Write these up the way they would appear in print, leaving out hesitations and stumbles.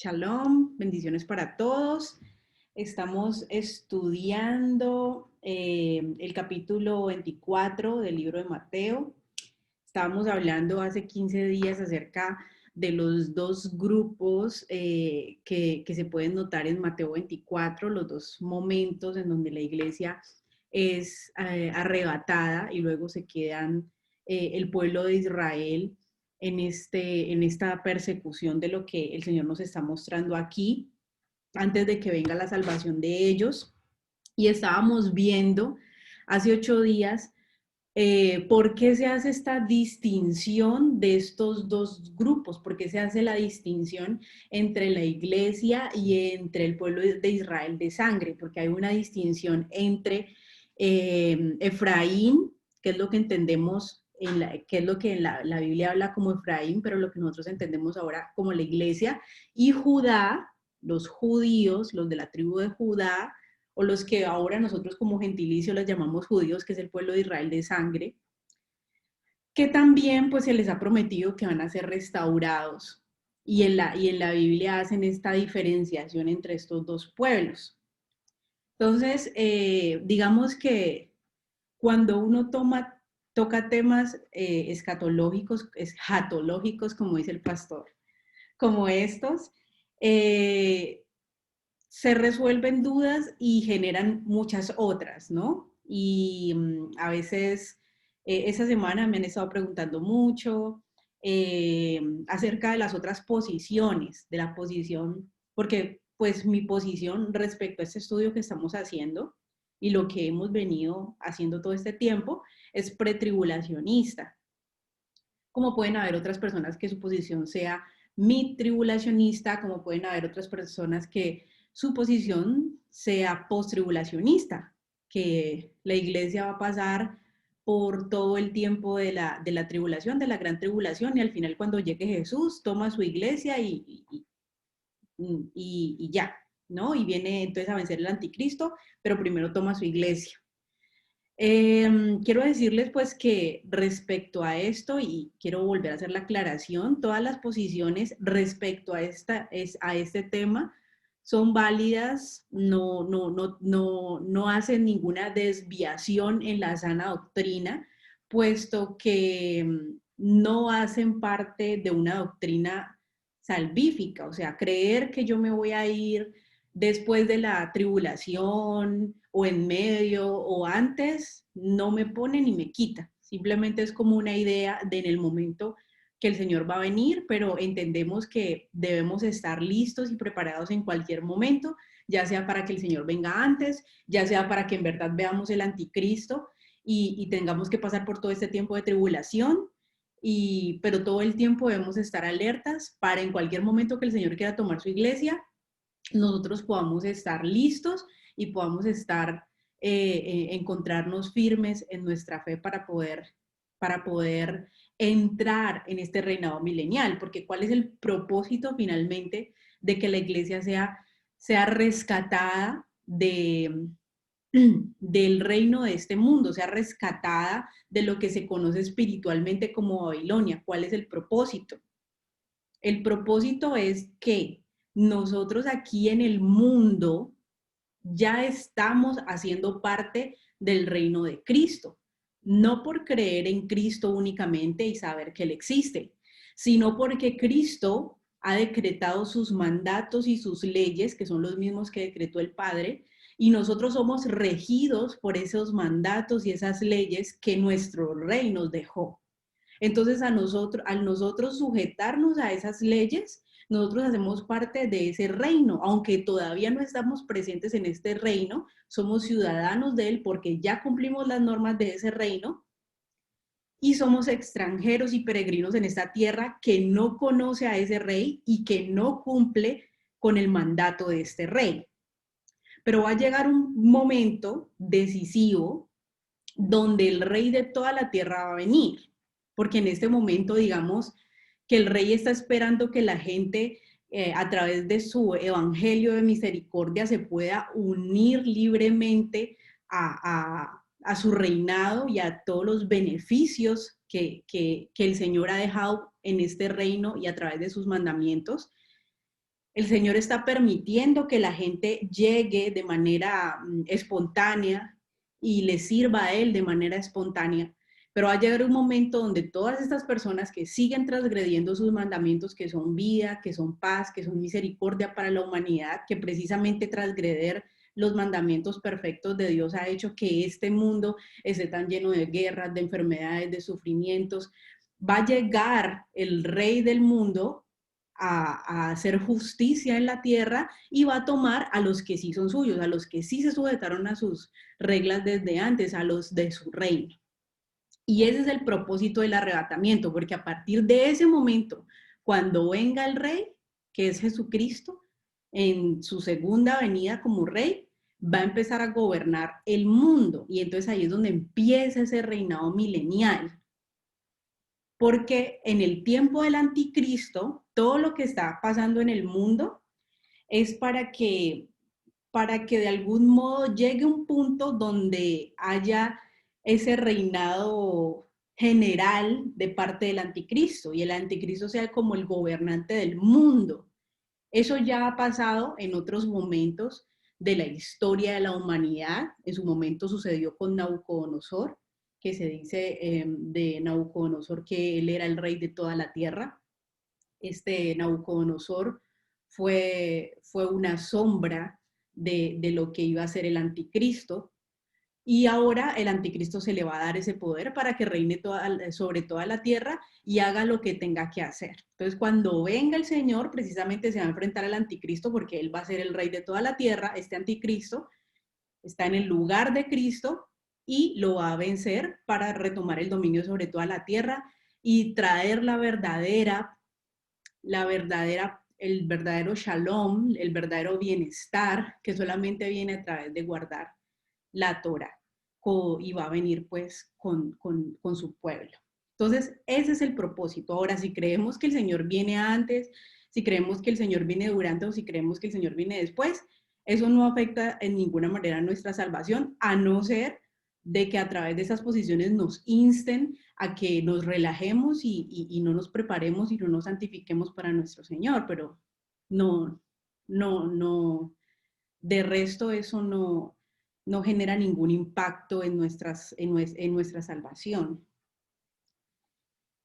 Shalom, bendiciones para todos. Estamos estudiando el capítulo 24 del libro de Mateo. Estábamos hablando hace 15 días acerca de los dos grupos que se pueden notar en Mateo 24, los dos momentos en donde la iglesia es arrebatada y luego se quedan el pueblo de Israel en esta persecución de lo que el Señor nos está mostrando aquí, antes de que venga la salvación de ellos. Y estábamos viendo hace 8 días ¿por qué se hace esta distinción de estos dos grupos? ¿Por qué se hace la distinción entre la iglesia y entre el pueblo de Israel de sangre? Porque hay una distinción entre Efraín, que es lo que entendemos, que es lo que en la Biblia habla como Efraín, pero lo que nosotros entendemos ahora como la iglesia, y Judá, los judíos, los de la tribu de Judá, o los que ahora nosotros como gentilicio les llamamos judíos, que es el pueblo de Israel de sangre, que también pues se les ha prometido que van a ser restaurados. Y en la Biblia hacen esta diferenciación entre estos dos pueblos. Entonces, digamos que cuando uno toca temas escatológicos, como dice el pastor, como estos, eh, se resuelven dudas y generan muchas otras, ¿no? Y a veces esa semana me han estado preguntando mucho acerca de las otras posiciones, de la posición, porque pues mi posición respecto a este estudio que estamos haciendo y lo que hemos venido haciendo todo este tiempo es pretribulacionista. Como pueden haber otras personas que su posición sea mid-tribulacionista, como pueden haber otras personas que su posición sea post-tribulacionista, que la iglesia va a pasar por todo el tiempo de la tribulación, de la gran tribulación, y al final cuando llegue Jesús, toma su iglesia y ya, ¿no? Y viene entonces a vencer el anticristo, pero primero toma su iglesia. Quiero decirles pues que respecto a esto, y quiero volver a hacer la aclaración, todas las posiciones respecto a este tema son válidas, no hacen ninguna desviación en la sana doctrina, puesto que no hacen parte de una doctrina salvífica, o sea, creer que yo me voy a ir después de la tribulación o en medio o antes, no me pone ni me quita. Simplemente es como una idea de en el momento que el Señor va a venir, pero entendemos que debemos estar listos y preparados en cualquier momento, ya sea para que el Señor venga antes, ya sea para que en verdad veamos el anticristo y tengamos que pasar por todo este tiempo de tribulación. Pero todo el tiempo debemos estar alertas para en cualquier momento que el Señor quiera tomar su iglesia, nosotros podamos estar listos y podamos estar, encontrarnos firmes en nuestra fe para poder entrar en este reinado milenial, porque ¿cuál es el propósito finalmente de que la iglesia sea rescatada del reino de este mundo, sea rescatada de lo que se conoce espiritualmente como Babilonia? ¿Cuál es el propósito? El propósito es que nosotros aquí en el mundo ya estamos haciendo parte del reino de Cristo, no por creer en Cristo únicamente y saber que Él existe, sino porque Cristo ha decretado sus mandatos y sus leyes, que son los mismos que decretó el Padre, y nosotros somos regidos por esos mandatos y esas leyes que nuestro rey nos dejó. Entonces, al nosotros sujetarnos a esas leyes, nosotros hacemos parte de ese reino, aunque todavía no estamos presentes en este reino, somos ciudadanos de él porque ya cumplimos las normas de ese reino y somos extranjeros y peregrinos en esta tierra que no conoce a ese rey y que no cumple con el mandato de este rey. Pero va a llegar un momento decisivo donde el rey de toda la tierra va a venir, porque en este momento, digamos, que el rey está esperando que la gente a través de su evangelio de misericordia se pueda unir libremente a su reinado y a todos los beneficios que el Señor ha dejado en este reino y a través de sus mandamientos. El Señor está permitiendo que la gente llegue de manera espontánea y le sirva a Él de manera espontánea. Pero va a llegar un momento donde todas estas personas que siguen transgrediendo sus mandamientos, que son vida, que son paz, que son misericordia para la humanidad, que precisamente transgreder los mandamientos perfectos de Dios ha hecho que este mundo esté tan lleno de guerras, de enfermedades, de sufrimientos. Va a llegar el Rey del mundo a hacer justicia en la tierra y va a tomar a los que sí son suyos, a los que sí se sujetaron a sus reglas desde antes, a los de su reino. Y ese es el propósito del arrebatamiento, porque a partir de ese momento, cuando venga el rey, que es Jesucristo, en su segunda venida como rey, va a empezar a gobernar el mundo. Y entonces ahí es donde empieza ese reinado milenial. Porque en el tiempo del anticristo, todo lo que está pasando en el mundo es para que de algún modo llegue un punto donde haya ese reinado general de parte del anticristo y el anticristo sea como el gobernante del mundo. Eso ya ha pasado en otros momentos de la historia de la humanidad. En su momento sucedió con Nabucodonosor, que se dice de Nabucodonosor que él era el rey de toda la tierra. Este Nabucodonosor fue una sombra de lo que iba a ser el anticristo. Y ahora el anticristo se le va a dar ese poder para que reine sobre toda la tierra y haga lo que tenga que hacer. Entonces, cuando venga el Señor, precisamente se va a enfrentar al anticristo porque él va a ser el rey de toda la tierra. Este anticristo está en el lugar de Cristo y lo va a vencer para retomar el dominio sobre toda la tierra y traer el verdadero shalom, el verdadero bienestar que solamente viene a través de guardar la Torah y va a venir pues con su pueblo. Entonces, ese es el propósito. Ahora, si creemos que el Señor viene antes, si creemos que el Señor viene durante o si creemos que el Señor viene después, eso no afecta en ninguna manera nuestra salvación, a no ser de que a través de esas posiciones nos insten a que nos relajemos y no nos preparemos y no nos santifiquemos para nuestro Señor, pero no, no, de resto eso no genera ningún impacto en nuestra salvación.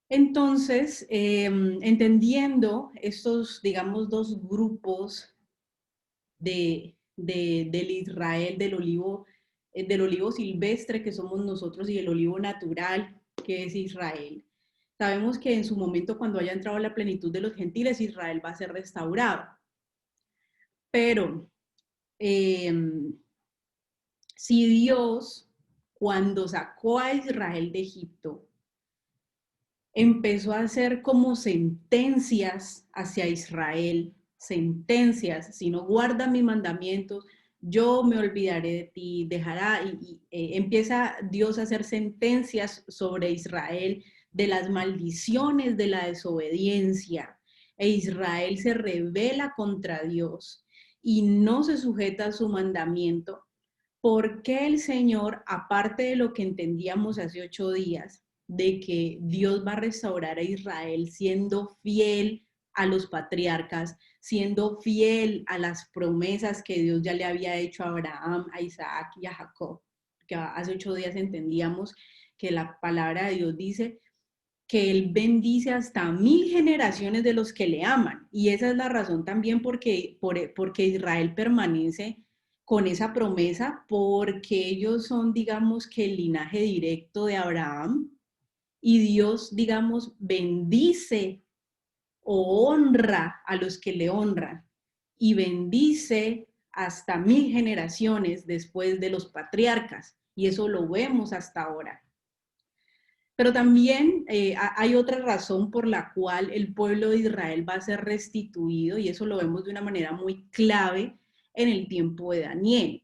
Entonces, entendiendo estos, digamos, dos grupos del Israel del olivo silvestre que somos nosotros y el olivo natural que es Israel. Sabemos que en su momento, cuando haya entrado la plenitud de los gentiles, Israel va a ser restaurado. Pero eh, si Dios, cuando sacó a Israel de Egipto, empezó a hacer como sentencias hacia Israel, sentencias, si no guarda mis mandamientos, yo me olvidaré de ti, dejará, empieza Dios a hacer sentencias sobre Israel de las maldiciones de la desobediencia, e Israel se rebela contra Dios y no se sujeta a su mandamiento. ¿Por qué el Señor, aparte de lo que entendíamos hace 8 días, de que Dios va a restaurar a Israel siendo fiel a los patriarcas, siendo fiel a las promesas que Dios ya le había hecho a Abraham, a Isaac y a Jacob? Que hace 8 días entendíamos que la palabra de Dios dice que Él bendice hasta 1000 generaciones de los que le aman. Y esa es la razón también porque Israel permanece con esa promesa, porque ellos son, digamos, que el linaje directo de Abraham, y Dios, digamos, bendice o honra a los que le honran y bendice hasta 1000 generaciones después de los patriarcas. Y eso lo vemos hasta ahora. Pero también hay otra razón por la cual el pueblo de Israel va a ser restituido, y eso lo vemos de una manera muy clave en el tiempo de Daniel.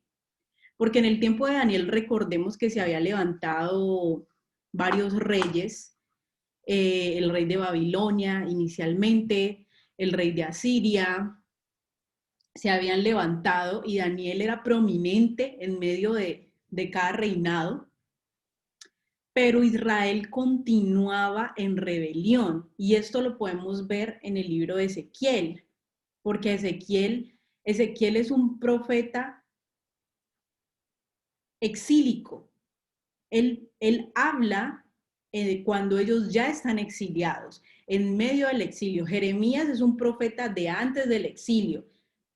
Porque en el tiempo de Daniel recordemos que se había levantado varios reyes, el rey de Babilonia inicialmente, el rey de Asiria, se habían levantado y Daniel era prominente en medio de cada reinado, pero Israel continuaba en rebelión y esto lo podemos ver en el libro de Ezequiel. porque Ezequiel es un profeta exílico. Él habla cuando ellos ya están exiliados, en medio del exilio. Jeremías es un profeta de antes del exilio.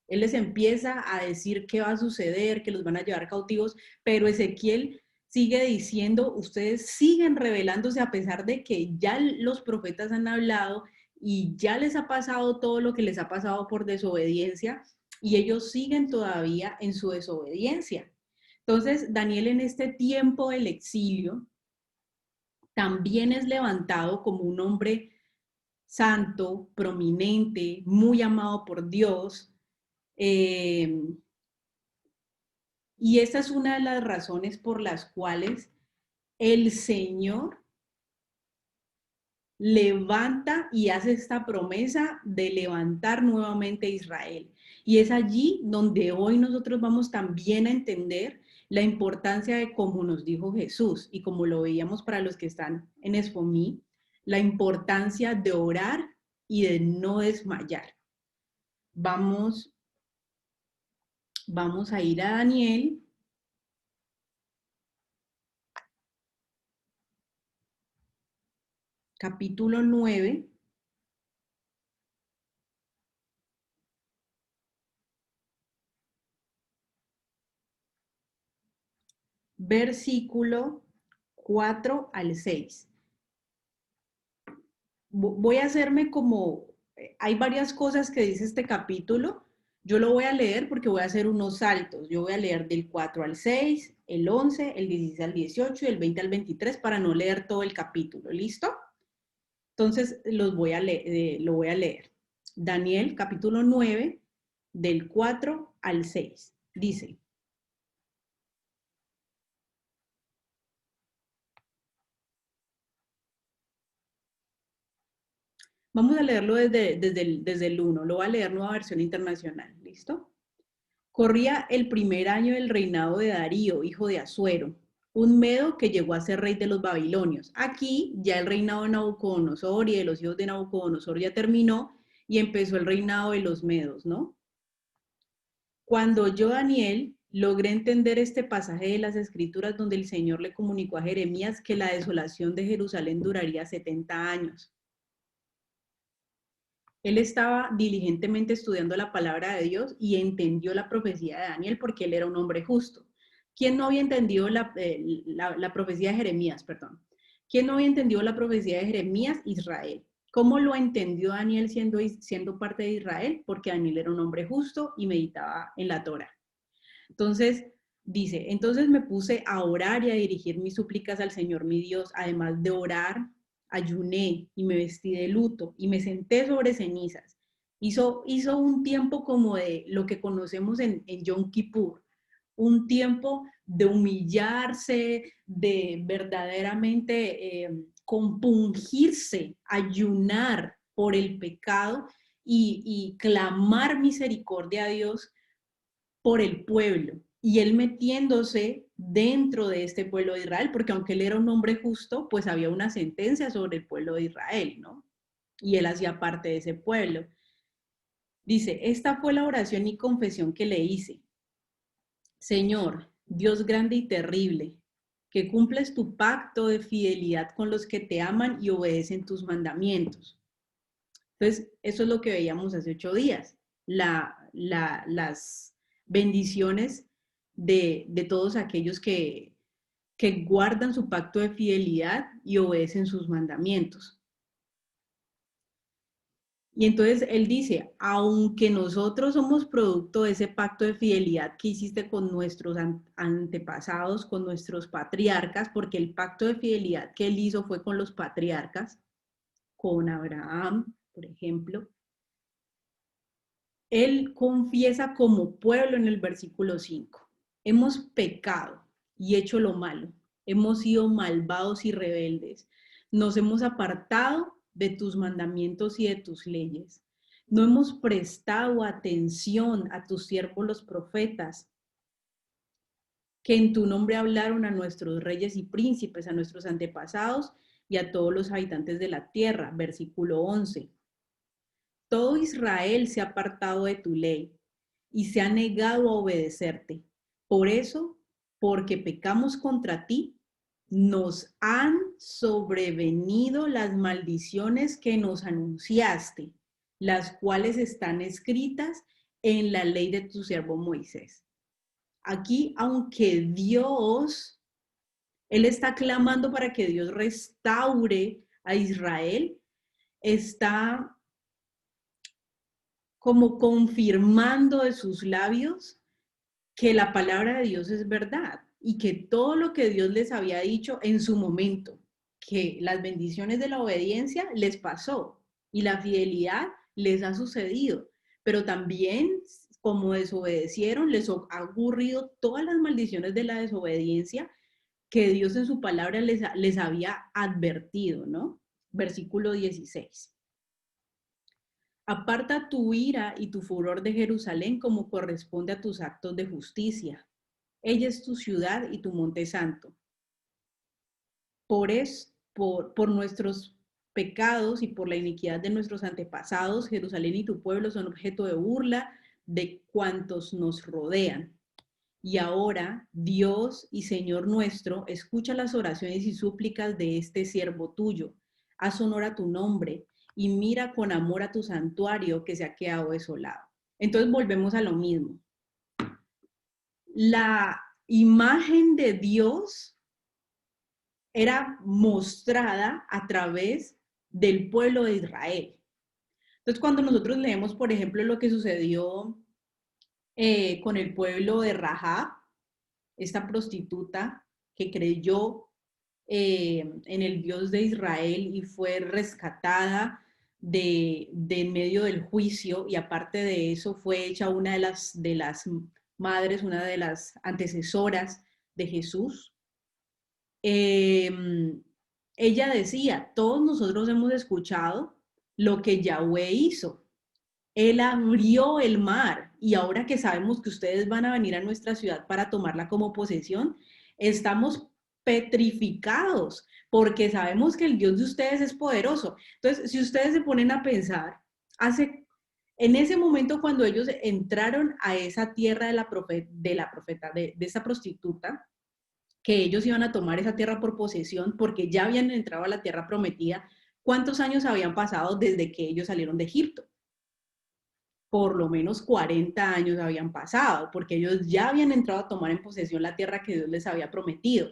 Él les empieza a decir qué va a suceder, que los van a llevar cautivos, pero Ezequiel sigue diciendo, ustedes siguen rebelándose a pesar de que ya los profetas han hablado y ya les ha pasado todo lo que les ha pasado por desobediencia y ellos siguen todavía en su desobediencia. Entonces, Daniel en este tiempo del exilio también es levantado como un hombre santo, prominente, muy amado por Dios. Y esa es una de las razones por las cuales el Señor levanta y hace esta promesa de levantar nuevamente a Israel. Y es allí donde hoy nosotros vamos también a entender la importancia de como nos dijo Jesús y como lo veíamos para los que están en Esfomí, la importancia de orar y de no desmayar. Vamos a ir a Daniel. Capítulo 9. Versículo 4 al 6. Voy a hacerme como, hay varias cosas que dice este capítulo, yo lo voy a leer porque voy a hacer unos saltos, yo voy a leer del 4 al 6, el 11, el 16 al 18 y el 20 al 23 para no leer todo el capítulo, ¿listo? Entonces lo voy a leer. Daniel capítulo 9, del 4 al 6, dice: vamos a leerlo desde el 1, lo voy a leer nueva versión internacional, ¿listo? Corría el primer año del reinado de Darío, hijo de Asuero, un medo que llegó a ser rey de los babilonios. Aquí ya el reinado de Nabucodonosor y de los hijos de Nabucodonosor ya terminó y empezó el reinado de los medos, ¿no? Cuando yo, Daniel, logré entender este pasaje de las Escrituras donde el Señor le comunicó a Jeremías que la desolación de Jerusalén duraría 70 años. Él estaba diligentemente estudiando la palabra de Dios y entendió la profecía de Daniel porque él era un hombre justo. ¿Quién no había entendido la profecía de Jeremías? Perdón. ¿Quién no había entendido la profecía de Jeremías? Israel. ¿Cómo lo entendió Daniel siendo parte de Israel? Porque Daniel era un hombre justo y meditaba en la Torah. Entonces, dice, entonces me puse a orar y a dirigir mis súplicas al Señor mi Dios, además de orar, ayuné y me vestí de luto y me senté sobre cenizas. Hizo un tiempo como de lo que conocemos en Yom Kippur, un tiempo de humillarse, de verdaderamente compungirse, ayunar por el pecado y clamar misericordia a Dios por el pueblo y él metiéndose dentro de este pueblo de Israel, porque aunque él era un hombre justo, pues había una sentencia sobre el pueblo de Israel, ¿no? Y él hacía parte de ese pueblo. Dice, esta fue la oración y confesión que le hice. Señor, Dios grande y terrible, que cumples tu pacto de fidelidad con los que te aman y obedecen tus mandamientos. Entonces, eso es lo que veíamos hace 8 días, las bendiciones de todos aquellos que guardan su pacto de fidelidad y obedecen sus mandamientos. Y entonces él dice, aunque nosotros somos producto de ese pacto de fidelidad que hiciste con nuestros antepasados, con nuestros patriarcas, porque el pacto de fidelidad que él hizo fue con los patriarcas, con Abraham, por ejemplo, él confiesa como pueblo en el versículo 5. Hemos pecado y hecho lo malo. Hemos sido malvados y rebeldes. Nos hemos apartado de tus mandamientos y de tus leyes. No hemos prestado atención a tus siervos los profetas, que en tu nombre hablaron a nuestros reyes y príncipes, a nuestros antepasados y a todos los habitantes de la tierra. Versículo 11. Todo Israel se ha apartado de tu ley y se ha negado a obedecerte. Por eso, porque pecamos contra ti, nos han sobrevenido las maldiciones que nos anunciaste, las cuales están escritas en la ley de tu siervo Moisés. Aquí, aunque Dios, él está clamando para que Dios restaure a Israel, está como confirmando de sus labios que la palabra de Dios es verdad y que todo lo que Dios les había dicho en su momento, que las bendiciones de la obediencia les pasó y la fidelidad les ha sucedido, pero también como desobedecieron, les ha ocurrido todas las maldiciones de la desobediencia que Dios en su palabra les había advertido, ¿no? Versículo 16. Aparta tu ira y tu furor de Jerusalén como corresponde a tus actos de justicia. Ella es tu ciudad y tu monte santo. Por nuestros pecados y por la iniquidad de nuestros antepasados, Jerusalén y tu pueblo son objeto de burla de cuantos nos rodean. Y ahora, Dios y Señor nuestro, escucha las oraciones y súplicas de este siervo tuyo. Haz honor a tu nombre y mira con amor a tu santuario que se ha quedado desolado. Entonces volvemos a lo mismo. La imagen de Dios era mostrada a través del pueblo de Israel. Entonces, cuando nosotros leemos, por ejemplo, lo que sucedió con el pueblo de Rahab, esta prostituta que creyó en el Dios de Israel y fue rescatada de en medio del juicio, y aparte de eso fue hecha una de las madres, una de las antecesoras de Jesús. Ella decía, todos nosotros hemos escuchado lo que Yahweh hizo. Él abrió el mar y ahora que sabemos que ustedes van a venir a nuestra ciudad para tomarla como posesión, estamos petrificados porque sabemos que el Dios de ustedes es poderoso. Entonces, si ustedes se ponen a pensar, en ese momento cuando ellos entraron a esa tierra de esa prostituta, que ellos iban a tomar esa tierra por posesión porque ya habían entrado a la tierra prometida, ¿cuántos años habían pasado desde que ellos salieron de Egipto? Por lo menos 40 años habían pasado, porque ellos ya habían entrado a tomar en posesión la tierra que Dios les había prometido.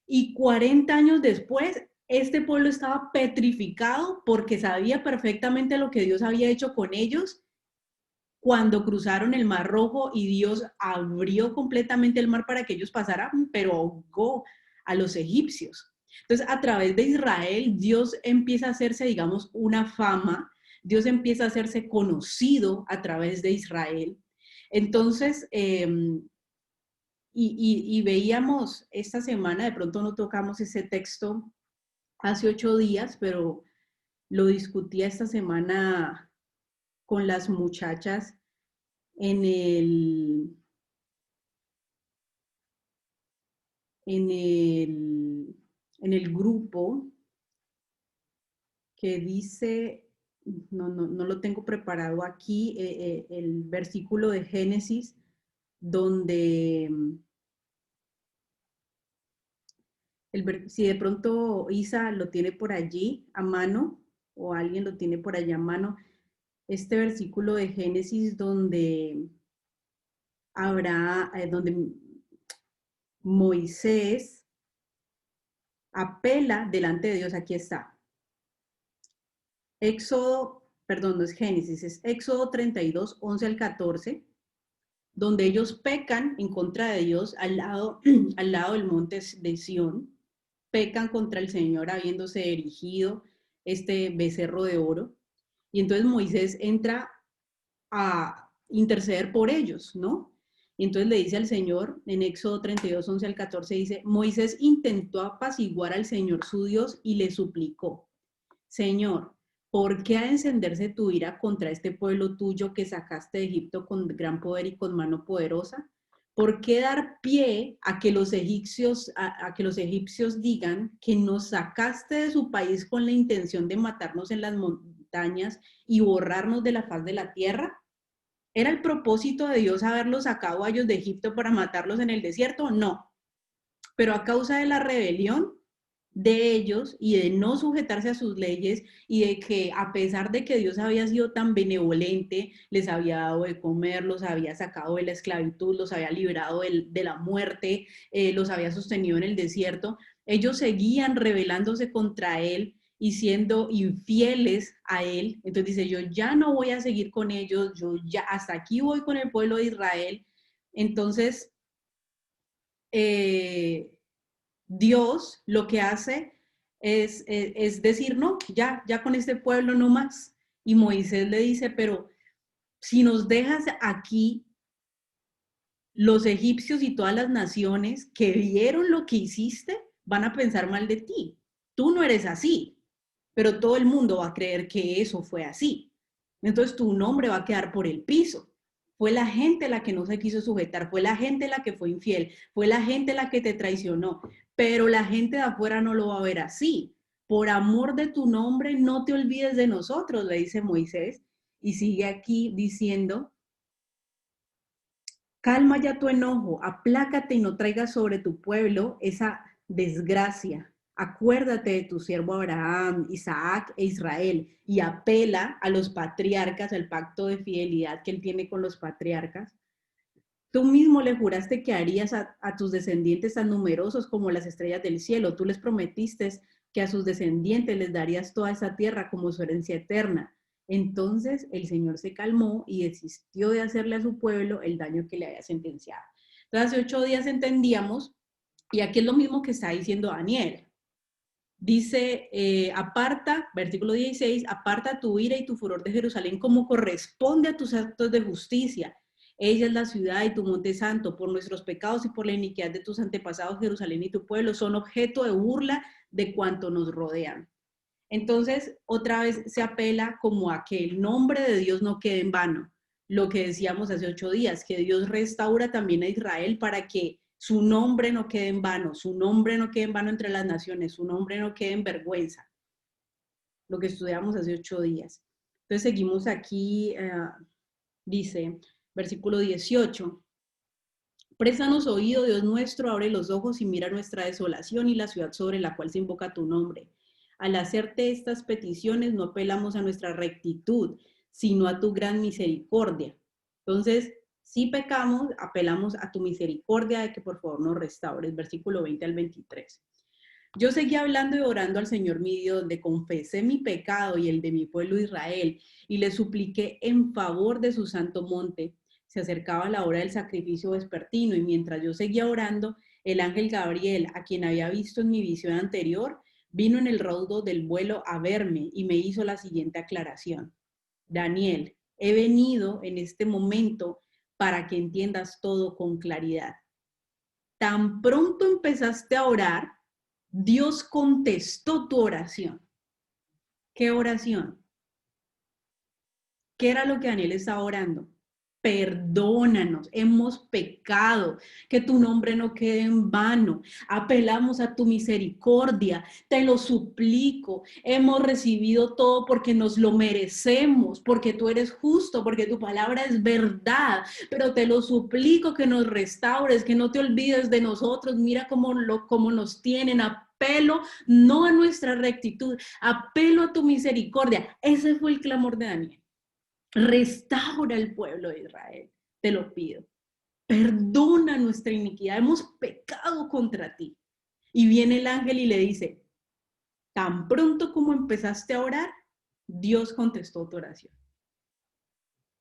Y 40 años después, este pueblo estaba petrificado porque sabía perfectamente lo que Dios había hecho con ellos cuando cruzaron el Mar Rojo y Dios abrió completamente el mar para que ellos pasaran, pero ahogó a los egipcios. Entonces, a través de Israel, Dios empieza a hacerse, digamos, una fama. Dios empieza a hacerse conocido a través de Israel. Entonces, y veíamos esta semana, de pronto no tocamos ese texto hace 8 días, pero lo discutía esta semana con las muchachas en en el, en el grupo que dice, no lo tengo preparado aquí, el versículo de Génesis, donde, si de pronto Isa lo tiene por allí a mano, o alguien lo tiene por allá a mano, este versículo de Génesis donde donde Moisés apela delante de Dios, aquí está. No es Génesis, es Éxodo 32, 11 al 14, donde ellos pecan en contra de Dios al lado del monte de Sión, pecan contra el Señor habiéndose erigido este becerro de oro, y entonces Moisés entra a interceder por ellos, ¿no? Y entonces le dice al Señor, en Éxodo 32, 11 al 14, dice, Moisés intentó apaciguar al Señor su Dios y le suplicó, Señor, ¿por qué ha de encenderse tu ira contra este pueblo tuyo que sacaste de Egipto con gran poder y con mano poderosa? ¿Por qué dar pie a que los egipcios digan que nos sacaste de su país con la intención de matarnos en las montañas y borrarnos de la faz de la tierra? ¿Era el propósito de Dios haberlos sacado a ellos de Egipto para matarlos en el desierto? No. Pero a causa de la rebelión de ellos y de no sujetarse a sus leyes y de que a pesar de que Dios había sido tan benevolente, les había dado de comer, los había sacado de la esclavitud, los había librado de la muerte, los había sostenido en el desierto, ellos seguían rebelándose contra Él y siendo infieles a Él. Entonces dice, yo ya no voy a seguir con ellos, yo ya hasta aquí voy con el pueblo de Israel. Entonces, Dios lo que hace es decir, no, ya con este pueblo no más. Y Moisés le dice, pero si nos dejas aquí, los egipcios y todas las naciones que vieron lo que hiciste van a pensar mal de ti. Tú no eres así, pero todo el mundo va a creer que eso fue así. Entonces tu nombre va a quedar por el piso. Fue la gente la que no se quiso sujetar, fue la gente la que fue infiel, fue la gente la que te traicionó, pero la gente de afuera no lo va a ver así. Por amor de tu nombre, no te olvides de nosotros, le dice Moisés, y sigue aquí diciendo, calma ya tu enojo, aplácate y no traigas sobre tu pueblo esa desgracia. Acuérdate de tu siervo Abraham, Isaac e Israel y apela a los patriarcas, al pacto de fidelidad que él tiene con los patriarcas. Tú mismo le juraste que harías a tus descendientes tan numerosos como las estrellas del cielo. Tú les prometiste que a sus descendientes les darías toda esa tierra como su herencia eterna. Entonces el Señor se calmó y desistió de hacerle a su pueblo el daño que le había sentenciado. Entonces hace 8 días entendíamos, y aquí es lo mismo que está diciendo Daniel. Dice, aparta, versículo 16, aparta tu ira y tu furor de Jerusalén como corresponde a tus actos de justicia. Ella es la ciudad y tu monte santo. Por nuestros pecados y por la iniquidad de tus antepasados, Jerusalén y tu pueblo son objeto de burla de cuanto nos rodean. Entonces, otra vez se apela como a que el nombre de Dios no quede en vano. Lo que decíamos hace 8 días, que Dios restaura también a Israel para que su nombre no quede en vano, su nombre no quede en vano entre las naciones, su nombre no quede en vergüenza. Lo que estudiamos hace 8 días. Entonces seguimos aquí, dice, versículo 18. Préstanos oído, Dios nuestro, abre los ojos y mira nuestra desolación y la ciudad sobre la cual se invoca tu nombre. Al hacerte estas peticiones no apelamos a nuestra rectitud, sino a tu gran misericordia. Entonces, si pecamos, apelamos a tu misericordia de que por favor nos restaures. Versículo 20 al 23. Yo seguí hablando y orando al Señor mi Dios, donde confesé mi pecado y el de mi pueblo Israel, y le supliqué en favor de su santo monte. Se acercaba la hora del sacrificio vespertino, y mientras yo seguía orando, el ángel Gabriel, a quien había visto en mi visión anterior, vino en el raudo del vuelo a verme y me hizo la siguiente aclaración. Daniel, he venido en este momento para que entiendas todo con claridad. Tan pronto empezaste a orar, Dios contestó tu oración. ¿Qué oración? ¿Qué era lo que Daniel estaba orando? Perdónanos, hemos pecado, que tu nombre no quede en vano. Apelamos a tu misericordia, te lo suplico. Hemos recibido todo porque nos lo merecemos, porque tú eres justo, porque tu palabra es verdad, pero te lo suplico que nos restaures, que no te olvides de nosotros. Mira cómo nos tienen. Apelo no a nuestra rectitud, apelo a tu misericordia. Ese fue el clamor de Daniel. Restaura el pueblo de Israel, te lo pido. Perdona nuestra iniquidad, hemos pecado contra ti. Y viene el ángel y le dice, tan pronto como empezaste a orar, Dios contestó tu oración.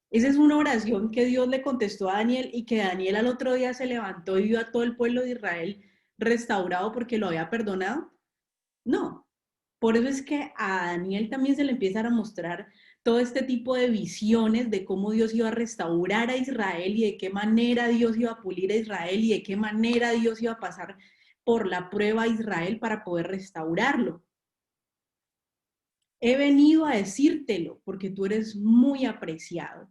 Esa es una oración que Dios le contestó a Daniel y que Daniel al otro día se levantó y vio a todo el pueblo de Israel restaurado porque lo había perdonado. No, por eso es que a Daniel también se le empiezan a mostrar todo este tipo de visiones de cómo Dios iba a restaurar a Israel y de qué manera Dios iba a pulir a Israel y de qué manera Dios iba a pasar por la prueba a Israel para poder restaurarlo. He venido a decírtelo porque tú eres muy apreciado.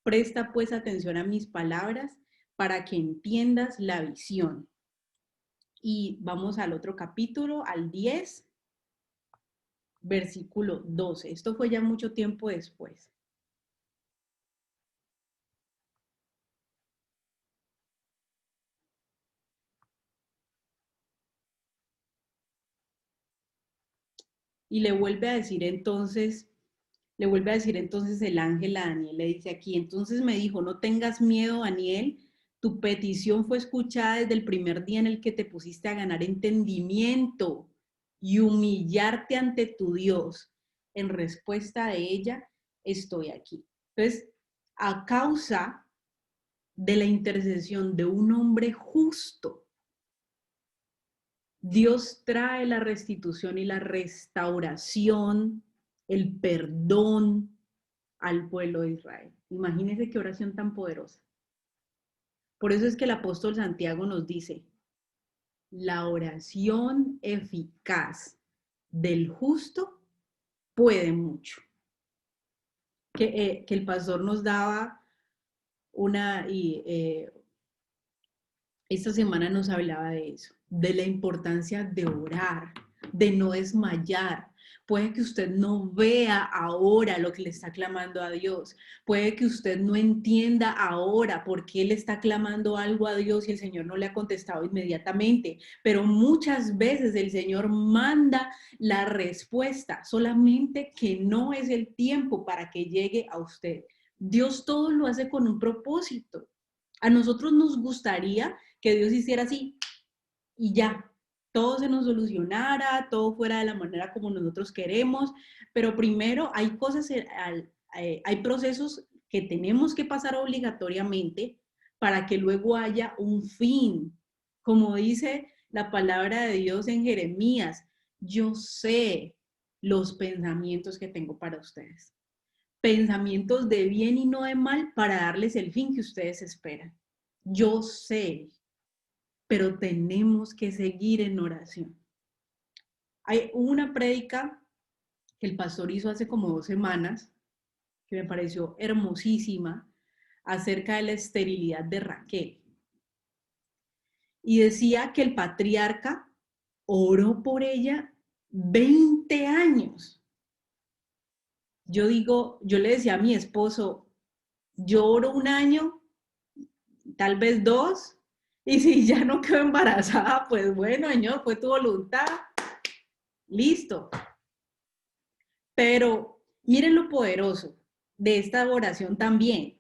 Presta pues atención a mis palabras para que entiendas la visión. Y vamos al otro capítulo, al 10. versículo 12. Esto fue ya mucho tiempo después. Y le vuelve a decir entonces el ángel a Daniel, le dice aquí, entonces me dijo, no tengas miedo, Daniel, tu petición fue escuchada desde el primer día en el que te pusiste a ganar entendimiento y humillarte ante tu Dios. En respuesta de ella, estoy aquí. Entonces, a causa de la intercesión de un hombre justo, Dios trae la restitución y la restauración, el perdón al pueblo de Israel. Imagínense qué oración tan poderosa. Por eso es que el apóstol Santiago nos dice, la oración eficaz del justo puede mucho. Que el pastor nos daba esta semana nos hablaba de eso, de la importancia de orar, de no desmayar. Puede que usted no vea ahora lo que le está clamando a Dios. Puede que usted no entienda ahora por qué le está clamando algo a Dios y el Señor no le ha contestado inmediatamente. Pero muchas veces el Señor manda la respuesta, solamente que no es el tiempo para que llegue a usted. Dios todo lo hace con un propósito. A nosotros nos gustaría que Dios hiciera así y ya, todo se nos solucionara, todo fuera de la manera como nosotros queremos, pero primero hay cosas, hay procesos que tenemos que pasar obligatoriamente para que luego haya un fin. Como dice la palabra de Dios en Jeremías, yo sé los pensamientos que tengo para ustedes. Pensamientos de bien y no de mal para darles el fin que ustedes esperan. Yo sé, pero tenemos que seguir en oración. Hay una prédica que el pastor hizo hace como 2 semanas, que me pareció hermosísima, acerca de la esterilidad de Raquel. Y decía que el patriarca oró por ella 20 años. Yo le decía a mi esposo, yo oro 1 año, tal vez 2, y si ya no quedo embarazada, pues bueno, Señor, fue tu voluntad, listo. Pero miren lo poderoso de esta oración también,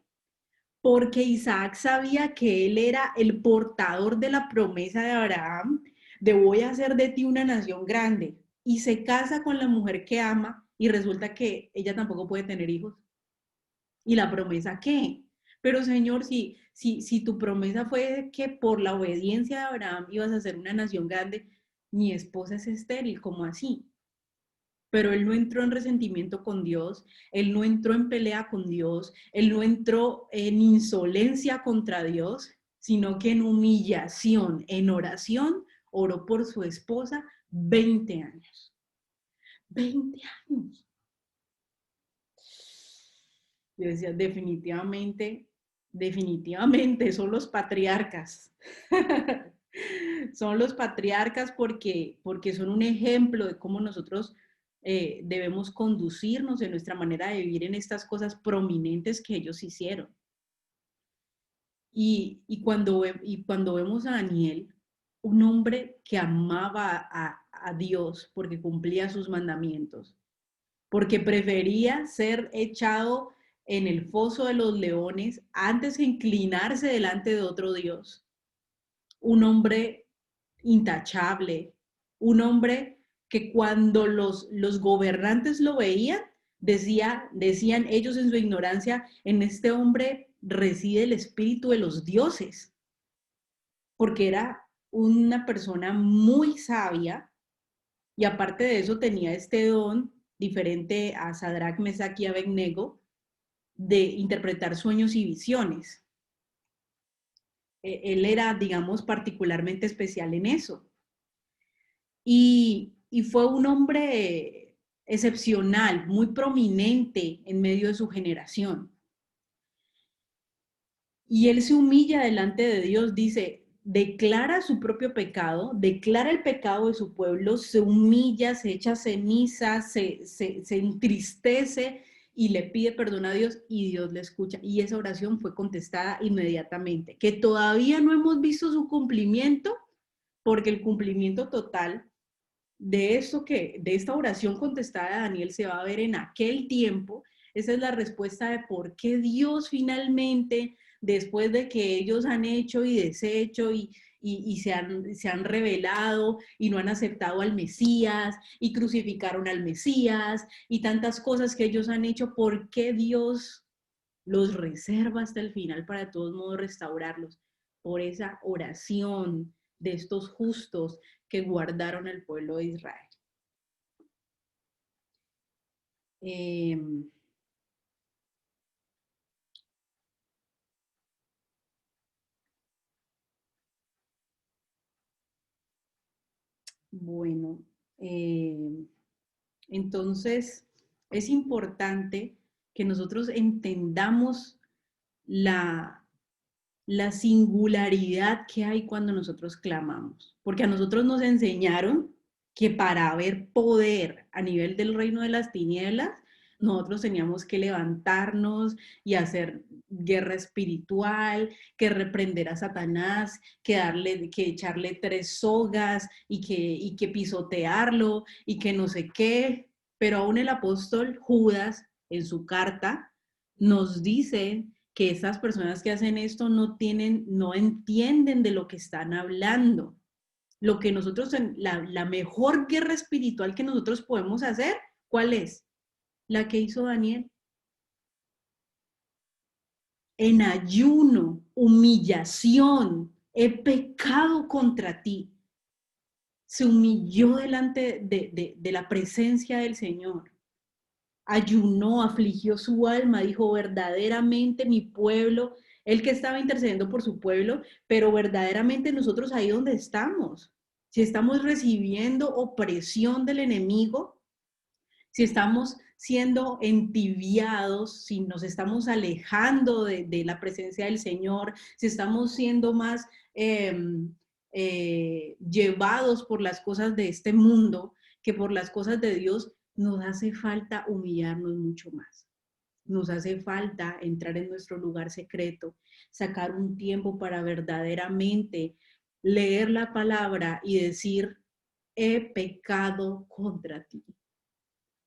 porque Isaac sabía que él era el portador de la promesa de Abraham, de voy a hacer de ti una nación grande, y se casa con la mujer que ama y resulta que ella tampoco puede tener hijos. ¿Y la promesa qué? Pero Señor, si tu promesa fue que por la obediencia de Abraham ibas a ser una nación grande, mi esposa es estéril, ¿cómo así? Pero él no entró en resentimiento con Dios, él no entró en pelea con Dios, él no entró en insolencia contra Dios, sino que en humillación, en oración, oró por su esposa 20 años. 20 años. Yo decía, definitivamente son los patriarcas. Son los patriarcas porque son un ejemplo de cómo nosotros debemos conducirnos en nuestra manera de vivir en estas cosas prominentes que ellos hicieron. Y cuando vemos a Daniel, un hombre que amaba a Dios porque cumplía sus mandamientos, porque prefería ser echado en el foso de los leones antes de inclinarse delante de otro Dios. Un hombre intachable, un hombre que cuando los gobernantes lo veían, decían ellos en su ignorancia, en este hombre reside el espíritu de los dioses, porque era una persona muy sabia y aparte de eso tenía este don diferente a Sadrach, Mesach y Abednego de interpretar sueños y visiones. Él era, digamos, particularmente especial en eso. Y fue un hombre excepcional, muy prominente en medio de su generación. Y él se humilla delante de Dios, dice, declara su propio pecado, declara el pecado de su pueblo, se humilla, se echa ceniza, se entristece y le pide perdón a Dios y Dios le escucha. Y esa oración fue contestada inmediatamente. Que todavía no hemos visto su cumplimiento, porque el cumplimiento total de esto de esta oración contestada de Daniel se va a ver en aquel tiempo. Esa es la respuesta de por qué Dios finalmente, después de que ellos han hecho y deshecho y se han rebelado y no han aceptado al Mesías y crucificaron al Mesías y tantas cosas que ellos han hecho, ¿por qué Dios los reserva hasta el final para de todos modos restaurarlos? Por esa oración de estos justos que guardaron el pueblo de Israel. Eh, bueno, eh, entonces es importante que nosotros entendamos la, la singularidad que hay cuando nosotros clamamos, porque a nosotros nos enseñaron que para haber poder a nivel del reino de las tinieblas, nosotros teníamos que levantarnos y hacer guerra espiritual, que reprender a Satanás, que echarle 3 sogas y que pisotearlo y que no sé qué. Pero aún el apóstol Judas en su carta nos dice que esas personas que hacen esto no entienden de lo que están hablando. Lo que nosotros, la mejor guerra espiritual que nosotros podemos hacer, ¿cuál es? La que hizo Daniel. En ayuno, humillación, he pecado contra ti. Se humilló delante de la presencia del Señor. Ayunó, afligió su alma, dijo verdaderamente mi pueblo, él que estaba intercediendo por su pueblo, pero verdaderamente nosotros ahí donde estamos, si estamos recibiendo opresión del enemigo, si estamos siendo entibiados, si nos estamos alejando de la presencia del Señor, si estamos siendo más llevados por las cosas de este mundo que por las cosas de Dios, nos hace falta humillarnos mucho más. Nos hace falta entrar en nuestro lugar secreto, sacar un tiempo para verdaderamente leer la palabra y decir, he pecado contra ti.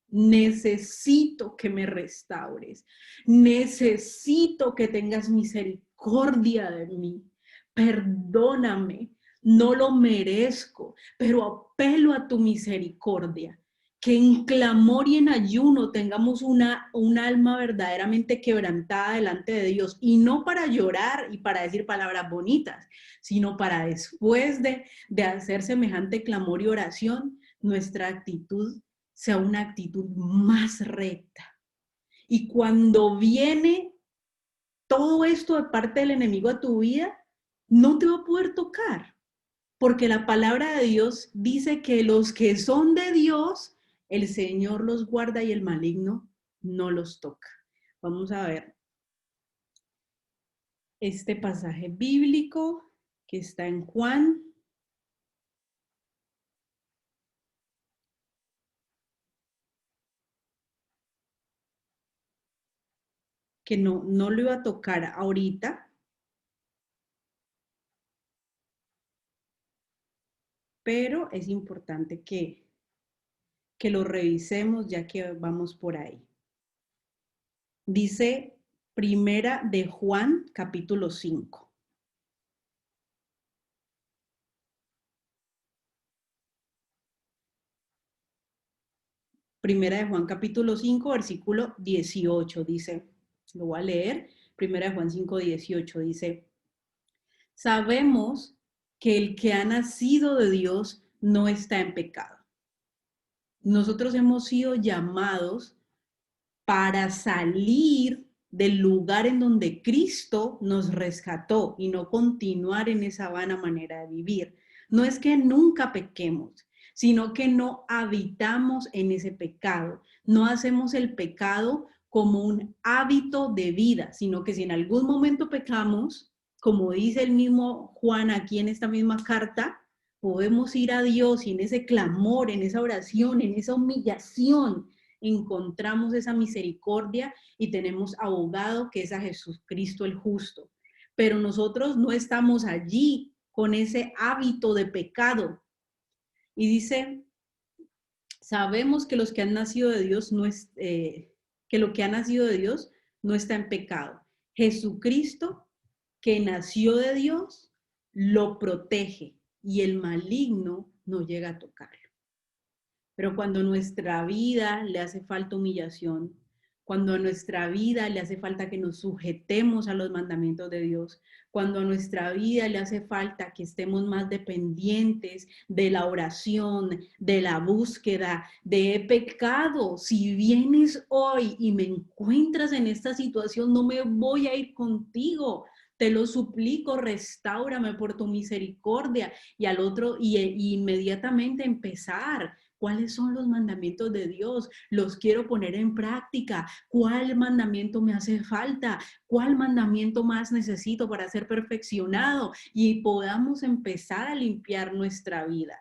Necesito que me restaures. Necesito que tengas misericordia de mí. Perdóname. No lo merezco, pero apelo a tu misericordia. Que en clamor y en ayuno tengamos un alma verdaderamente quebrantada delante de Dios. Y no para llorar y para decir palabras bonitas, sino para después de hacer semejante clamor y oración, nuestra actitud sea una actitud más recta. Y cuando viene todo esto de parte del enemigo a tu vida, no te va a poder tocar, porque la palabra de Dios dice que los que son de Dios, el Señor los guarda y el maligno no los toca. Vamos a ver este pasaje bíblico que está en Juan. Que no lo iba a tocar ahorita, pero es importante que lo revisemos ya que vamos por ahí. Dice Primera de Juan, capítulo 5. Primera de Juan, capítulo 5, versículo 18, dice, lo voy a leer, Primera de Juan 5, 18, dice, sabemos que el que ha nacido de Dios no está en pecado. Nosotros hemos sido llamados para salir del lugar en donde Cristo nos rescató y no continuar en esa vana manera de vivir. No es que nunca pequemos, sino que no habitamos en ese pecado. No hacemos el pecado como un hábito de vida, sino que si en algún momento pecamos, como dice el mismo Juan aquí en esta misma carta, podemos ir a Dios y en ese clamor, en esa oración, en esa humillación, encontramos esa misericordia y tenemos abogado que es a Jesucristo el justo. Pero nosotros no estamos allí con ese hábito de pecado. Y dice, sabemos que los que han nacido de Dios no es, que lo que ha nacido de Dios no está en pecado. Jesucristo, que nació de Dios, lo protege y el maligno no llega a tocarlo. Pero cuando nuestra vida le hace falta humillación, cuando a nuestra vida le hace falta que nos sujetemos a los mandamientos de Dios, cuando a nuestra vida le hace falta que estemos más dependientes de la oración, de la búsqueda, de pecado. Si vienes hoy y me encuentras en esta situación, no me voy a ir contigo. Te lo suplico, restáurame por tu misericordia. Y al otro, y inmediatamente empezar. ¿Cuáles son los mandamientos de Dios? Los quiero poner en práctica. ¿Cuál mandamiento me hace falta? ¿Cuál mandamiento más necesito para ser perfeccionado? Y podamos empezar a limpiar nuestra vida.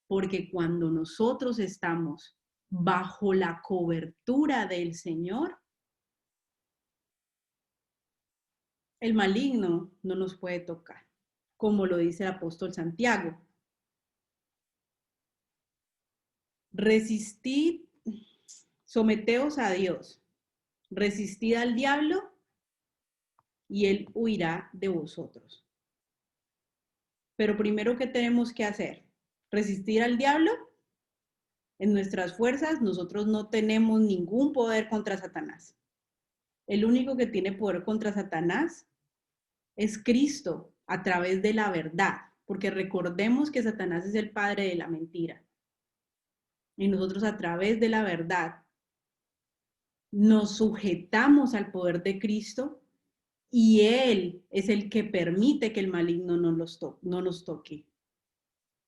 Porque cuando nosotros estamos bajo la cobertura del Señor, el maligno no nos puede tocar, como lo dice el apóstol Santiago. Resistid, someteos a Dios, resistid al diablo y él huirá de vosotros. Pero primero, ¿qué tenemos que hacer? ¿Resistir al diablo? En nuestras fuerzas, nosotros no tenemos ningún poder contra Satanás. El único que tiene poder contra Satanás es Cristo a través de la verdad, porque recordemos que Satanás es el padre de la mentira. Y nosotros a través de la verdad nos sujetamos al poder de Cristo y Él es el que permite que el maligno no nos toque.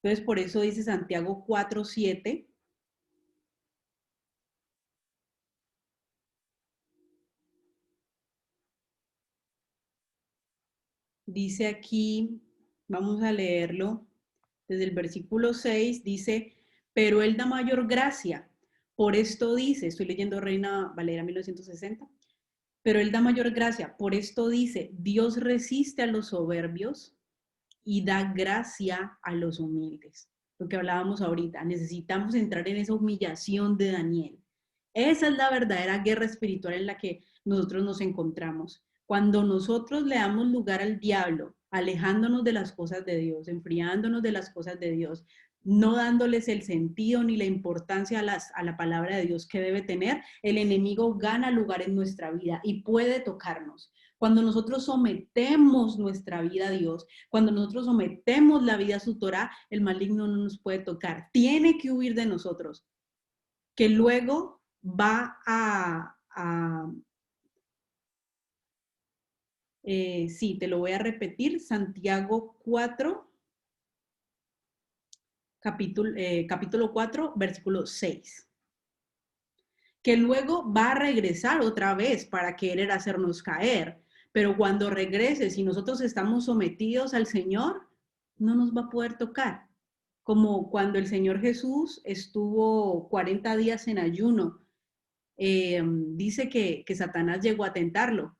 Entonces, por eso dice Santiago 4:7. Dice aquí, vamos a leerlo, desde el versículo 6, dice, pero Él da mayor gracia. Por esto dice, estoy leyendo Reina Valera 1960, pero Él da mayor gracia. Por esto dice, Dios resiste a los soberbios y da gracia a los humildes. Lo que hablábamos ahorita, necesitamos entrar en esa humillación de Daniel. Esa es la verdadera guerra espiritual en la que nosotros nos encontramos. Cuando nosotros le damos lugar al diablo, alejándonos de las cosas de Dios, enfriándonos de las cosas de Dios, no dándoles el sentido ni la importancia a la palabra de Dios que debe tener, el enemigo gana lugar en nuestra vida y puede tocarnos. Cuando nosotros sometemos nuestra vida a Dios, cuando nosotros sometemos la vida a su Torah, el maligno no nos puede tocar. Tiene que huir de nosotros. Que luego va sí, te lo voy a repetir, Santiago 4, capítulo 4, versículo 6. Que luego va a regresar otra vez para querer hacernos caer. Pero cuando regrese, si nosotros estamos sometidos al Señor, no nos va a poder tocar. Como cuando el Señor Jesús estuvo 40 días en ayuno, dice que Satanás llegó a tentarlo.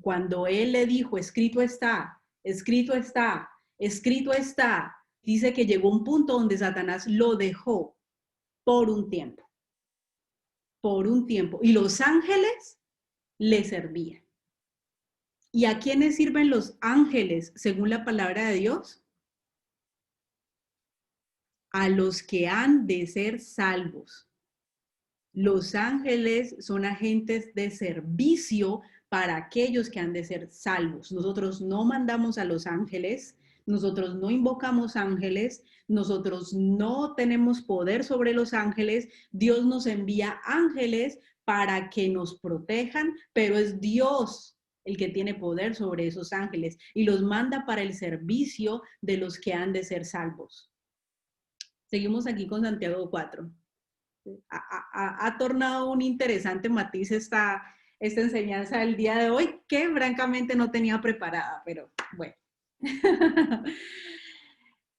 Cuando él le dijo, escrito está, escrito está, escrito está, dice que llegó un punto donde Satanás lo dejó por un tiempo. Por un tiempo. Y los ángeles le servían. ¿Y a quiénes sirven los ángeles según la palabra de Dios? A los que han de ser salvos. Los ángeles son agentes de servicio para aquellos que han de ser salvos. Nosotros no mandamos a los ángeles, nosotros no invocamos ángeles, nosotros no tenemos poder sobre los ángeles. Dios nos envía ángeles para que nos protejan, pero es Dios el que tiene poder sobre esos ángeles y los manda para el servicio de los que han de ser salvos. Seguimos aquí con Santiago 4. Ha tornado un interesante matiz esta enseñanza del día de hoy, que francamente no tenía preparada, pero bueno.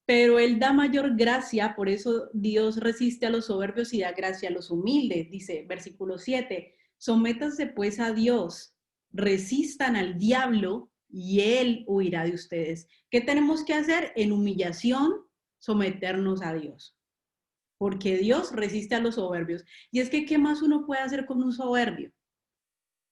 Pero Él da mayor gracia, por eso Dios resiste a los soberbios y da gracia a los humildes. Dice, versículo 7, sométanse pues a Dios, resistan al diablo y Él huirá de ustedes. ¿Qué tenemos que hacer? En humillación, someternos a Dios. Porque Dios resiste a los soberbios. Y es que, ¿qué más uno puede hacer con un soberbio?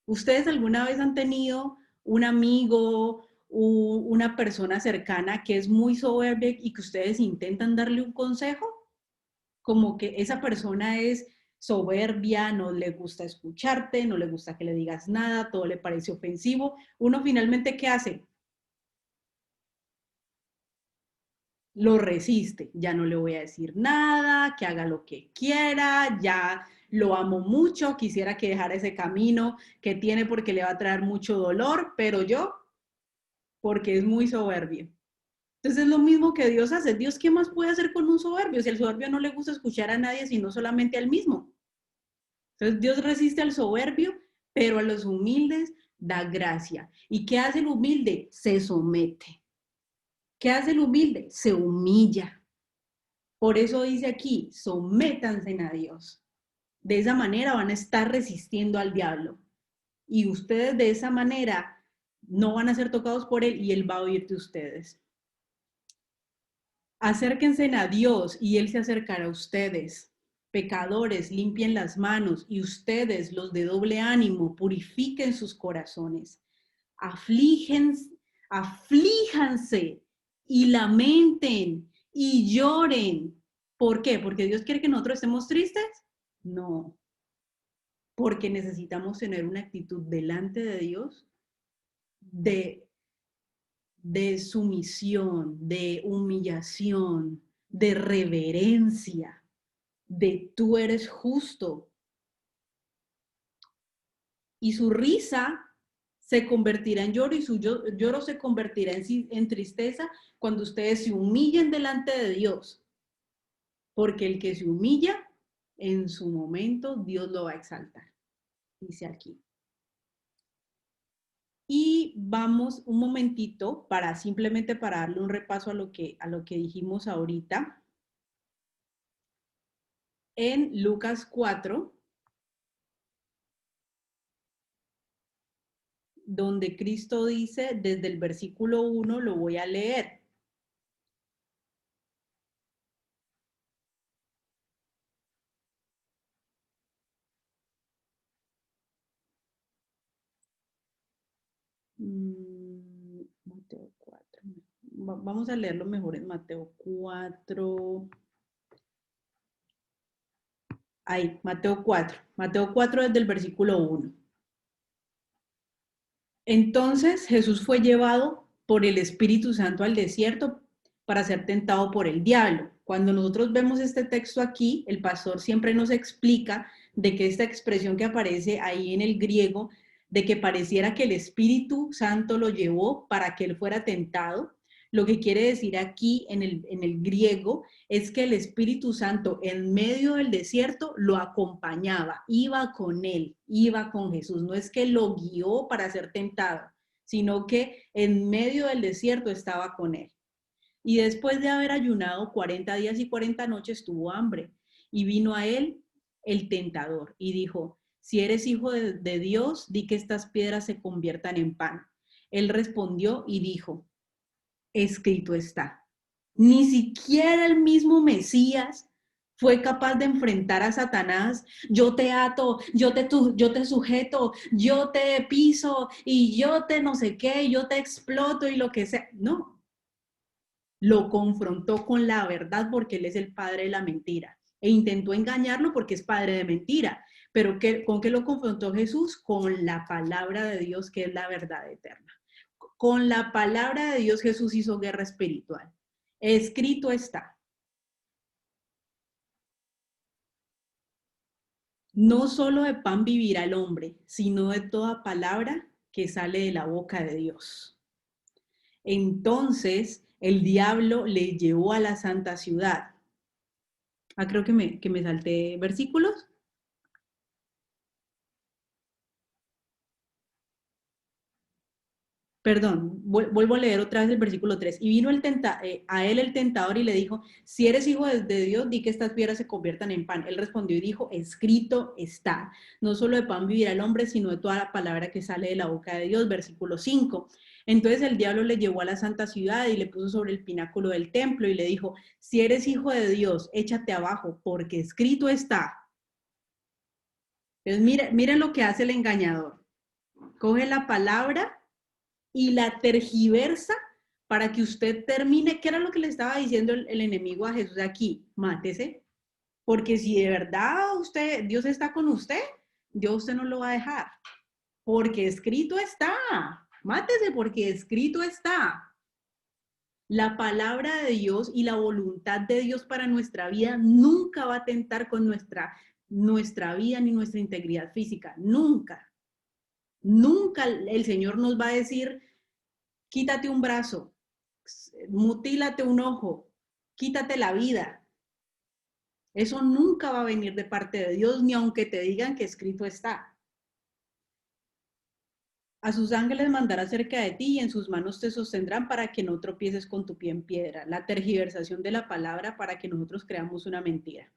¿Ustedes alguna vez han tenido un amigo o una persona cercana que es muy soberbia y que ustedes intentan darle un consejo? Como que esa persona es soberbia, no le gusta escucharte, no le gusta que le digas nada, todo le parece ofensivo. Uno finalmente, ¿qué hace? Lo resiste, ya no le voy a decir nada, que haga lo que quiera, ya lo amo mucho, quisiera que dejara ese camino que tiene porque le va a traer mucho dolor, pero yo, porque es muy soberbio. Entonces es lo mismo que Dios hace. Dios, ¿qué más puede hacer con un soberbio? Si el soberbio no le gusta escuchar a nadie, sino solamente a él mismo. Entonces Dios resiste al soberbio, pero a los humildes da gracia. ¿Y qué hace el humilde? Se somete. ¿Qué hace el humilde? Se humilla. Por eso dice aquí, sométanse a Dios. De esa manera van a estar resistiendo al diablo. Y ustedes de esa manera no van a ser tocados por él y él va a oír de ustedes. Acérquense a Dios y él se acercará a ustedes. Pecadores, limpien las manos y ustedes, los de doble ánimo, purifiquen sus corazones. Aflíjense, aflíjanse y lamenten y lloren. ¿Por qué? ¿Porque Dios quiere que nosotros estemos tristes? No, porque necesitamos tener una actitud delante de Dios de, de sumisión, de humillación, de reverencia, de tú eres justo. Y su risa se convertirá en lloro y su lloro se convertirá en tristeza cuando ustedes se humillen delante de Dios. Porque el que se humilla, en su momento Dios lo va a exaltar. Dice aquí. Y vamos un momentito para simplemente para darle un repaso a lo que dijimos ahorita. En Lucas 4, donde Cristo dice, desde el versículo 1, lo voy a leer. Mateo 4. Vamos a leerlo mejor en Mateo 4. Ahí, Mateo 4. Mateo 4 desde el versículo 1. Entonces Jesús fue llevado por el Espíritu Santo al desierto para ser tentado por el diablo. Cuando nosotros vemos este texto aquí, el pastor siempre nos explica de que esta expresión que aparece ahí en el griego, de que pareciera que el Espíritu Santo lo llevó para que él fuera tentado, lo que quiere decir aquí en el griego es que el Espíritu Santo en medio del desierto lo acompañaba, iba con él, iba con Jesús. No es que lo guió para ser tentado, sino que en medio del desierto estaba con él. Y después de haber ayunado 40 días y 40 noches, tuvo hambre. Y vino a él el tentador y dijo, si eres hijo de Dios, di que estas piedras se conviertan en pan. Él respondió y dijo, escrito está. Ni siquiera el mismo Mesías fue capaz de enfrentar a Satanás. Yo te ato, yo te sujeto, yo te piso y yo te no sé qué, yo te exploto y lo que sea. No, lo confrontó con la verdad porque él es el padre de la mentira e intentó engañarlo porque es padre de mentira. Pero ¿con qué lo confrontó Jesús? Con la palabra de Dios, que es la verdad eterna. Con la palabra de Dios Jesús hizo guerra espiritual. Escrito está. No solo de pan vivirá el hombre, sino de toda palabra que sale de la boca de Dios. Entonces el diablo le llevó a la santa ciudad. Creo que me salté versículos. Perdón, vuelvo a leer otra vez el versículo 3. Y vino a él el tentador y le dijo, si eres hijo de Dios, di que estas piedras se conviertan en pan. Él respondió y dijo, escrito está, no solo de pan vivirá el hombre, sino de toda la palabra que sale de la boca de Dios. Versículo 5. Entonces el diablo le llevó a la santa ciudad y le puso sobre el pináculo del templo y le dijo, si eres hijo de Dios, échate abajo, porque escrito está. Entonces miren lo que hace el engañador. Coge la palabra y la tergiversa para que usted termine, ¿qué era lo que le estaba diciendo el enemigo a Jesús aquí? Mátese, porque si de verdad Dios está con usted, Dios usted no lo va a dejar, porque escrito está, mátese porque escrito está. La palabra de Dios y la voluntad de Dios para nuestra vida nunca va a tentar con nuestra vida ni nuestra integridad física, nunca. Nunca el Señor nos va a decir, quítate un brazo, mutílate un ojo, quítate la vida. Eso nunca va a venir de parte de Dios, ni aunque te digan que escrito está. A sus ángeles mandará cerca de ti y en sus manos te sostendrán para que no tropieces con tu pie en piedra. La tergiversación de la palabra para que nosotros creamos una mentira.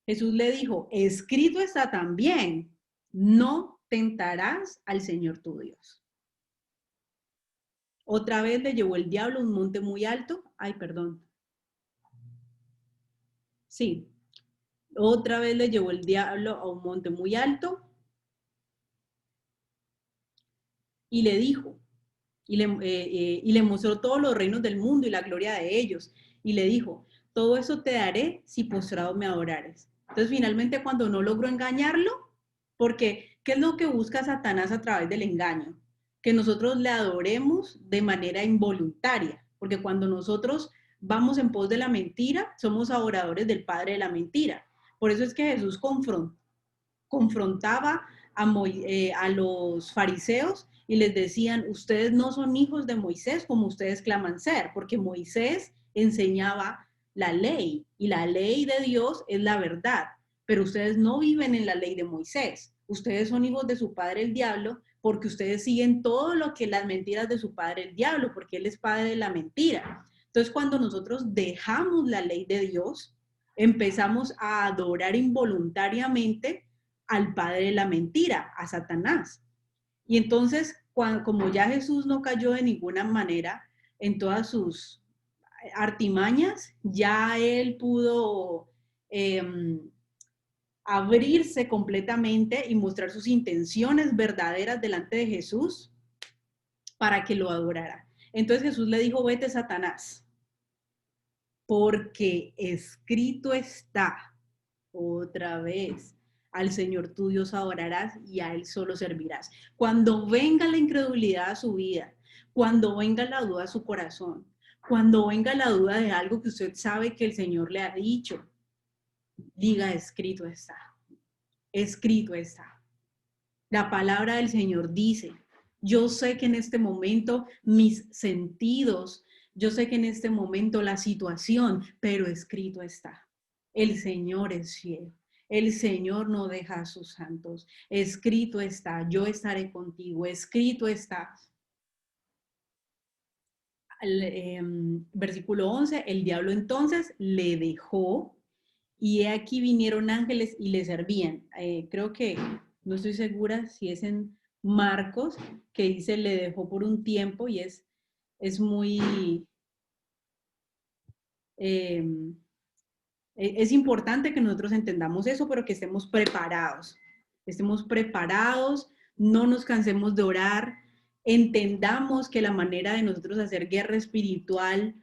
Jesús le dijo, escrito está también, no tentarás al Señor tu Dios. Otra vez le llevó el diablo a un monte muy alto. Ay, perdón. Sí. Otra vez le llevó el diablo a un monte muy alto y le dijo, y le mostró todos los reinos del mundo y la gloria de ellos. Y le dijo, todo eso te daré si postrado me adorares. Entonces, finalmente, cuando no logró engañarlo, porque ¿qué es lo que busca Satanás a través del engaño? Que nosotros le adoremos de manera involuntaria, porque cuando nosotros vamos en pos de la mentira, somos adoradores del padre de la mentira. Por eso es que Jesús confrontaba a los fariseos y les decían, ustedes no son hijos de Moisés como ustedes claman ser, porque Moisés enseñaba la ley y la ley de Dios es la verdad, pero ustedes no viven en la ley de Moisés, ustedes son hijos de su padre el diablo porque ustedes siguen todo lo que las mentiras de su padre el diablo, porque él es padre de la mentira. Entonces cuando nosotros dejamos la ley de Dios, empezamos a adorar involuntariamente al padre de la mentira, a Satanás. Y entonces, como ya Jesús no cayó de ninguna manera en todas sus artimañas, ya él pudo abrirse completamente y mostrar sus intenciones verdaderas delante de Jesús para que lo adorara. Entonces Jesús le dijo, vete Satanás, porque escrito está, otra vez, al Señor tu Dios adorarás y a Él solo servirás. Cuando venga la incredulidad a su vida, cuando venga la duda a su corazón, cuando venga la duda de algo que usted sabe que el Señor le ha dicho, diga, escrito está, escrito está. La palabra del Señor dice, yo sé que en este momento mis sentidos, yo sé que en este momento la situación, pero escrito está. El Señor es fiel. El Señor no deja a sus santos. Escrito está, yo estaré contigo. Escrito está. Versículo 11, el diablo entonces le dejó y he aquí vinieron ángeles y le servían. Creo que, no estoy segura si es en Marcos, que dice le dejó por un tiempo y es muy... es importante que nosotros entendamos eso, pero que estemos preparados, no nos cansemos de orar, entendamos que la manera de nosotros hacer guerra espiritual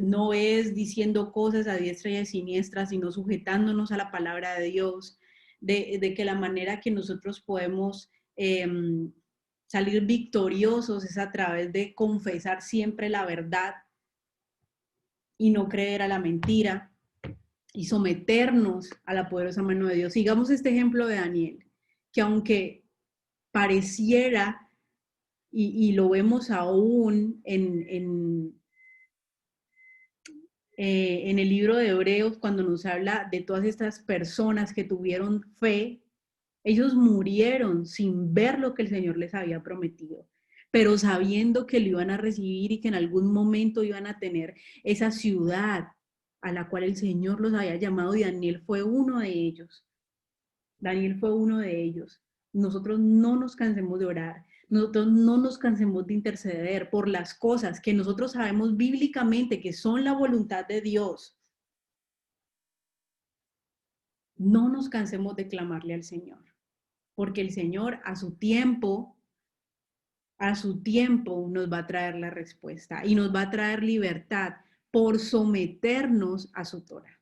no es diciendo cosas a diestra y a siniestra, sino sujetándonos a la palabra de Dios, de que la manera que nosotros podemos salir victoriosos es a través de confesar siempre la verdad y no creer a la mentira y someternos a la poderosa mano de Dios. Sigamos este ejemplo de Daniel, que aunque pareciera, y lo vemos aún en el libro de Hebreos, cuando nos habla de todas estas personas que tuvieron fe, ellos murieron sin ver lo que el Señor les había prometido. pero sabiendo que lo iban a recibir y que en algún momento iban a tener esa ciudad a la cual el Señor los había llamado, y Daniel fue uno de ellos. Daniel fue uno de ellos. Nosotros no nos cansemos de orar, nosotros no nos cansemos de interceder por las cosas que nosotros sabemos bíblicamente que son la voluntad de Dios. No nos cansemos de clamarle al Señor, porque el Señor a su tiempo nos va a traer la respuesta y nos va a traer libertad por someternos a su Torah.